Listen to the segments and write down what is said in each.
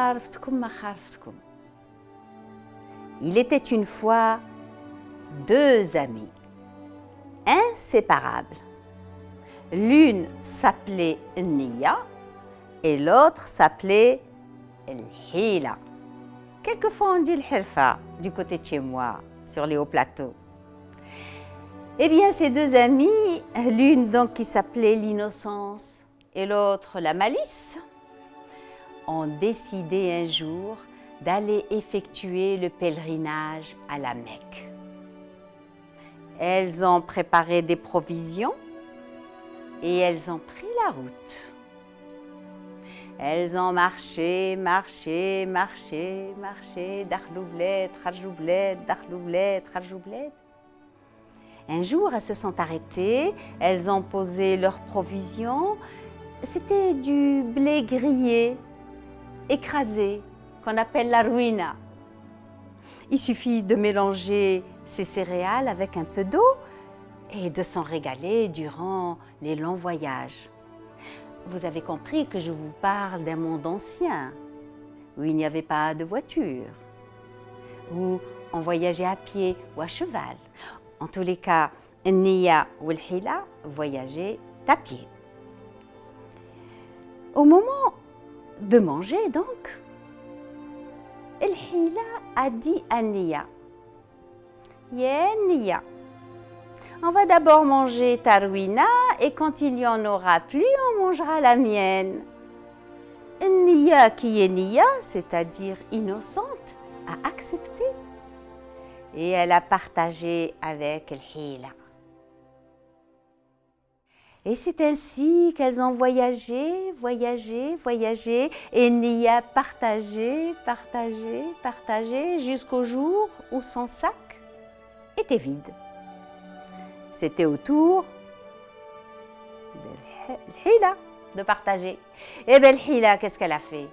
عرفتكم ما عرفتكم. Il était une fois deux amis, inséparables. L'une s'appelait Nia et l'autre s'appelait Hila. Quelquefois on dit Hirfa du côté de chez moi, sur les hauts plateaux. Eh bien, ces deux amies, l'une donc qui s'appelait l'innocence et l'autre la malice, ont décidé un jour d'aller effectuer le pèlerinage à la Mecque. Elles ont préparé des provisions et elles ont pris la route. Elles ont marché, darloubled, rajoubled, darloubled, rajoubled. Un jour, elles se sont arrêtées, elles ont posé leurs provisions. C'était du blé grillé, écrasé, qu'on appelle la ruina. Il suffit de mélanger ces céréales avec un peu d'eau et de s'en régaler durant les longs voyages. Vous avez compris que je vous parle d'un monde ancien, où il n'y avait pas de voiture, où on voyageait à pied ou à cheval. En tous les cas, Nia ou Hila voyageaient à pied. Au moment de manger, donc, Hila a dit à Nia, « Yeah, Nia, on va d'abord manger ta ruina et quand il n'y en aura plus, on mangera la mienne. » Nia, qui est Nia, c'est-à-dire innocente, a accepté. Et elle a partagé avec Hila. Et c'est ainsi qu'elles ont voyagé, et Nia partagé, jusqu'au jour où son sac était vide. C'était au tour de Hila de partager. Et bien Hila, qu'est-ce qu'elle a fait?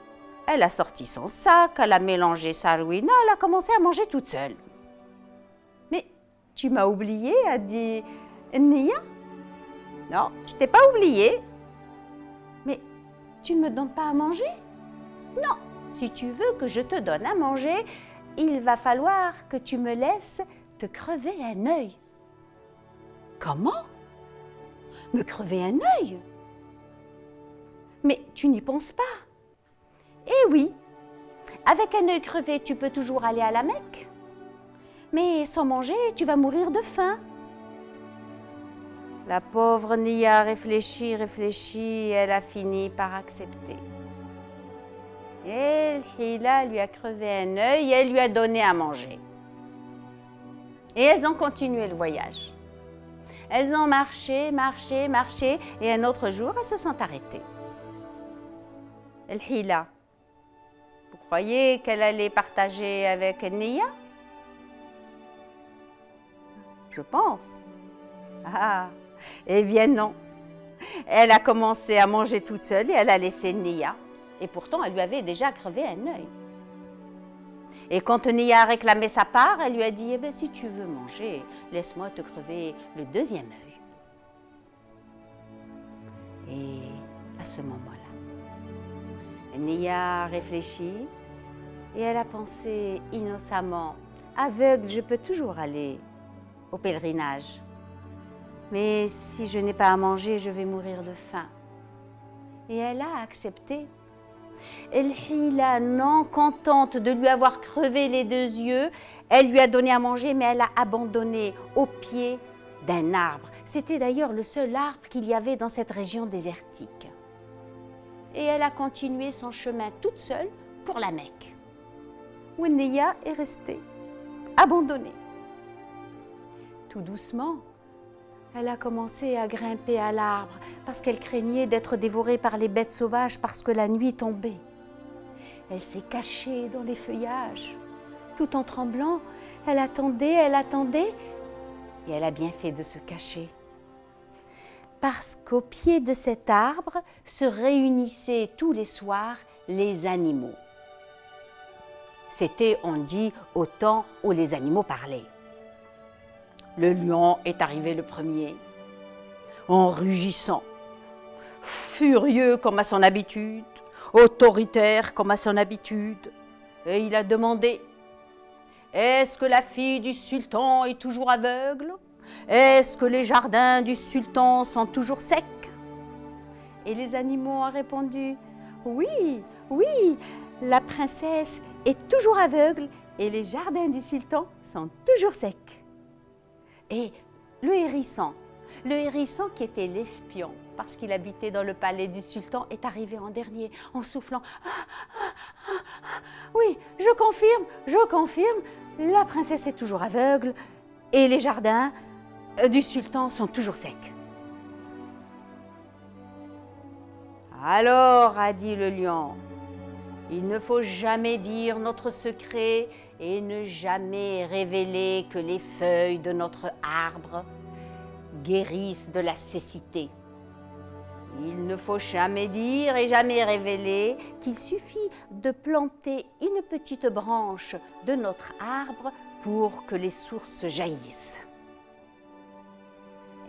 Elle a sorti son sac, elle a mélangé sa ruina, elle a commencé à manger toute seule. Mais tu m'as oublié, a dit Nia. Non, je t'ai pas oublié. Mais tu ne me donnes pas à manger? Non, si tu veux que je te donne à manger, il va falloir que tu me laisses te crever un œil. Comment? Me crever un œil? Mais tu n'y penses pas. Eh oui, avec un œil crevé, tu peux toujours aller à la Mecque. Mais sans manger, tu vas mourir de faim. La pauvre Nia réfléchit, elle a fini par accepter. Et Hila lui a crevé un œil et elle lui a donné à manger. Et elles ont continué le voyage. Elles ont marché, et un autre jour, elles se sont arrêtées. Hila, vous croyez qu'elle allait partager avec Nia? Je pense. Ah, eh bien non. Elle a commencé à manger toute seule et elle a laissé Nia. Et pourtant, elle lui avait déjà crevé un œil. Et quand Nia a réclamé sa part, elle lui a dit, eh bien, si tu veux manger, laisse-moi te crever le deuxième œil. Et à ce moment-là, Nia a réfléchi et elle a pensé innocemment, aveugle, je peux toujours aller au pèlerinage. Mais si je n'ai pas à manger, je vais mourir de faim. Et elle a accepté. Hila, non contente de lui avoir crevé les deux yeux, elle lui a donné à manger, mais elle a abandonné au pied d'un arbre. C'était d'ailleurs le seul arbre qu'il y avait dans cette région désertique. Et elle a continué son chemin toute seule pour la Mecque, où Nia est restée, abandonnée. Tout doucement, elle a commencé à grimper à l'arbre parce qu'elle craignait d'être dévorée par les bêtes sauvages parce que la nuit tombait. Elle s'est cachée dans les feuillages. Tout en tremblant, elle attendait et elle a bien fait de se cacher. Parce qu'au pied de cet arbre se réunissaient tous les soirs les animaux. C'était, on dit, au temps où les animaux parlaient. Le lion est arrivé le premier, en rugissant, furieux comme à son habitude. autoritaire comme à son habitude, et il a demandé « Est-ce que la fille du sultan est toujours aveugle? Est-ce que les jardins du sultan sont toujours secs ?» Et les animaux ont répondu « Oui, oui, la princesse est toujours aveugle et les jardins du sultan sont toujours secs. » Et le hérisson qui était l'espion, parce qu'il habitait dans le palais du sultan, est arrivé en dernier en soufflant. Oui, je confirme, la princesse est toujours aveugle et les jardins du sultan sont toujours secs. Alors, a dit le lion, il ne faut jamais dire notre secret et ne jamais révéler que les feuilles de notre arbre guérissent de la cécité. Il ne faut jamais dire et jamais révéler qu'il suffit de planter une petite branche de notre arbre pour que les sources jaillissent.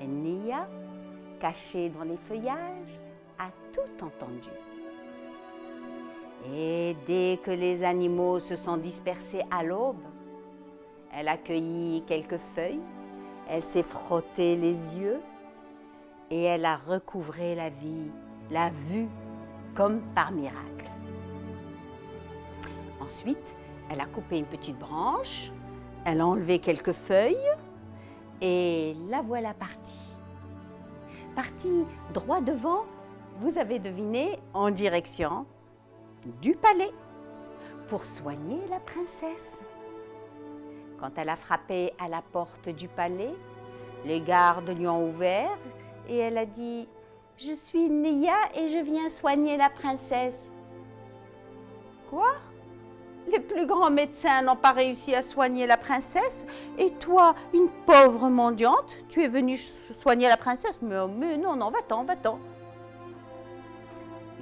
Nia, cachée dans les feuillages, a tout entendu. Et dès que les animaux se sont dispersés à l'aube, elle a cueilli quelques feuilles, elle s'est frotté les yeux et elle a recouvré la vue comme par miracle. Ensuite, elle a coupé une petite branche, elle a enlevé quelques feuilles et la voilà partie. Partie droit devant, vous avez deviné, en direction du palais pour soigner la princesse. Quand elle a frappé à la porte du palais, les gardes lui ont ouvert et elle a dit « Je suis Nia et je viens soigner la princesse. » Quoi? Les plus grands médecins n'ont pas réussi à soigner la princesse et toi, une pauvre mendiante, tu es venue soigner la princesse? Mais non, va-t'en, va-t'en.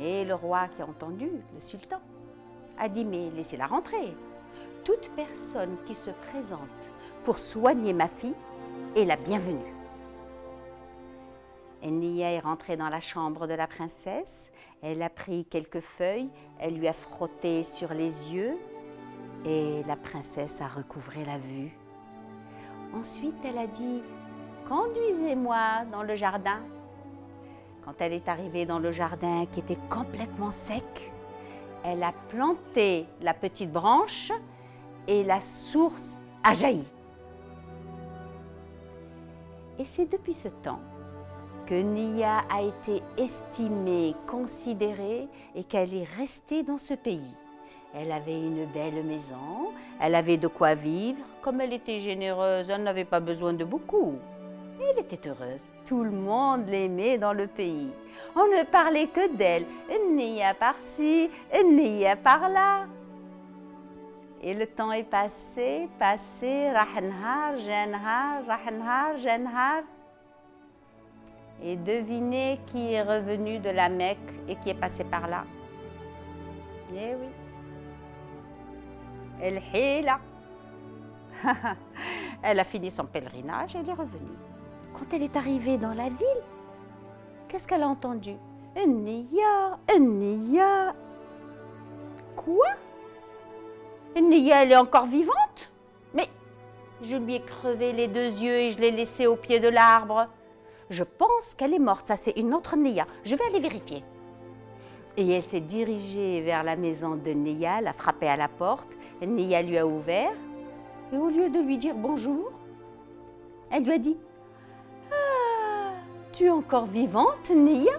Et le roi qui a entendu, le sultan, a dit « Mais laissez-la rentrer. Toute personne qui se présente pour soigner ma fille est la bienvenue. » Nia est rentrée dans la chambre de la princesse, elle a pris quelques feuilles, elle lui a frotté sur les yeux et la princesse a recouvré la vue. Ensuite, elle a dit « Conduisez-moi dans le jardin. » Quand elle est arrivée dans le jardin qui était complètement sec, elle a planté la petite branche et la source a jailli. Et c'est depuis ce temps que Nia a été estimée, considérée et qu'elle est restée dans ce pays. Elle avait une belle maison, elle avait de quoi vivre. Comme elle était généreuse, elle n'avait pas besoin de beaucoup. Elle était heureuse. Tout le monde l'aimait dans le pays. On ne parlait que d'elle. Nia par-ci, Nia par-là. Et le temps est passé, rahnhar, janhar. Et devinez qui est revenu de la Mecque et qui est passé par là. Eh oui. El Hila. Elle a fini son pèlerinage et elle est revenue. Quand elle est arrivée dans la ville, qu'est-ce qu'elle a entendu? Nia. Quoi? Nia, elle est encore vivante? Mais je lui ai crevé les deux yeux et je l'ai laissée au pied de l'arbre. Je pense qu'elle est morte, ça c'est une autre Nia. Je vais aller vérifier. Et elle s'est dirigée vers la maison de Nia, elle a frappé à la porte. Nia lui a ouvert et au lieu de lui dire bonjour, elle lui a dit « Ah, tu es encore vivante, Nia?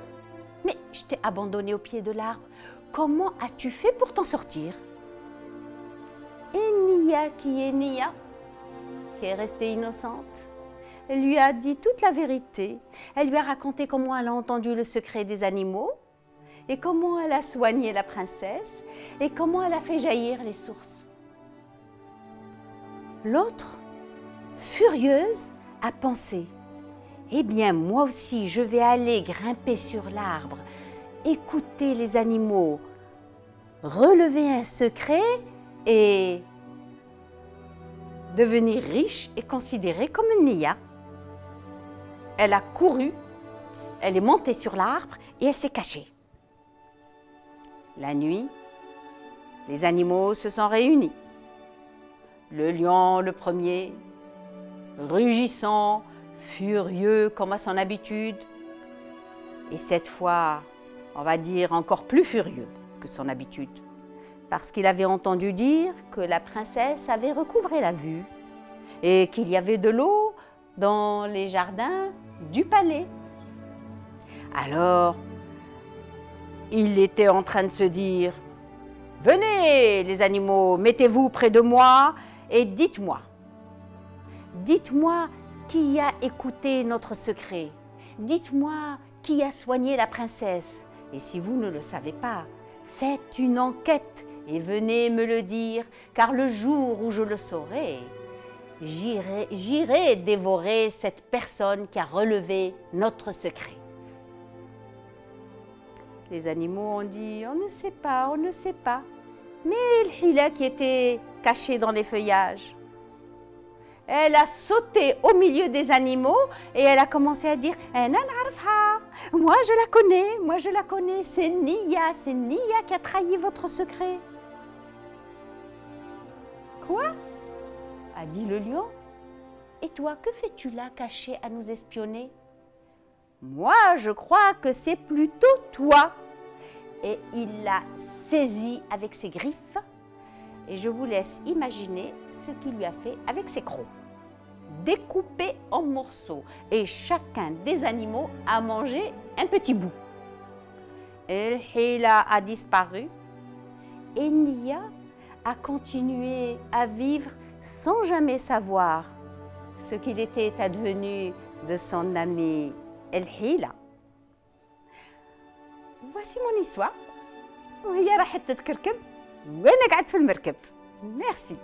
Mais je t'ai abandonnée au pied de l'arbre. Comment as-tu fait pour t'en sortir ?» Et Nia, qui est restée innocente, elle lui a dit toute la vérité. Elle lui a raconté comment elle a entendu le secret des animaux et comment elle a soigné la princesse et comment elle a fait jaillir les sources. L'autre, furieuse, a pensé « Eh bien, moi aussi, je vais aller grimper sur l'arbre, écouter les animaux, relever un secret et devenir riche et considérée comme une Nia. » Elle a couru, elle est montée sur l'arbre et elle s'est cachée. La nuit, les animaux se sont réunis. Le lion, le premier, rugissant, furieux comme à son habitude, et cette fois, on va dire encore plus furieux que son habitude, parce qu'il avait entendu dire que la princesse avait recouvré la vue et qu'il y avait de l'eau dans les jardins du palais. Alors, il était en train de se dire « Venez, les animaux, mettez-vous près de moi et dites-moi. Dites-moi qui a écouté notre secret. Dites-moi qui a soigné la princesse. Et si vous ne le savez pas, faites une enquête et venez me le dire, car le jour où je le saurai, j'irai dévorer cette personne qui a relevé notre secret. » Les animaux ont dit « On ne sait pas, on ne sait pas. » Mais Hila, qui était cachée dans les feuillages, elle a sauté au milieu des animaux et elle a commencé à dire « Moi je la connais, c'est Nia qui a trahi votre secret. » Quoi? A dit le lion. Et toi, que fais-tu là, caché à nous espionner? Moi, je crois que c'est plutôt toi. Et il l'a saisi avec ses griffes. Et je vous laisse imaginer ce qu'il lui a fait avec ses crocs. Découpé en morceaux. Et chacun des animaux a mangé un petit bout. El Hila a disparu. Et Nia a continué à vivre sans jamais savoir ce qu'il était advenu de son ami El Hila. Voici mon histoire. وهي راحت تتكركب وانا قعدت في المركب. Merci.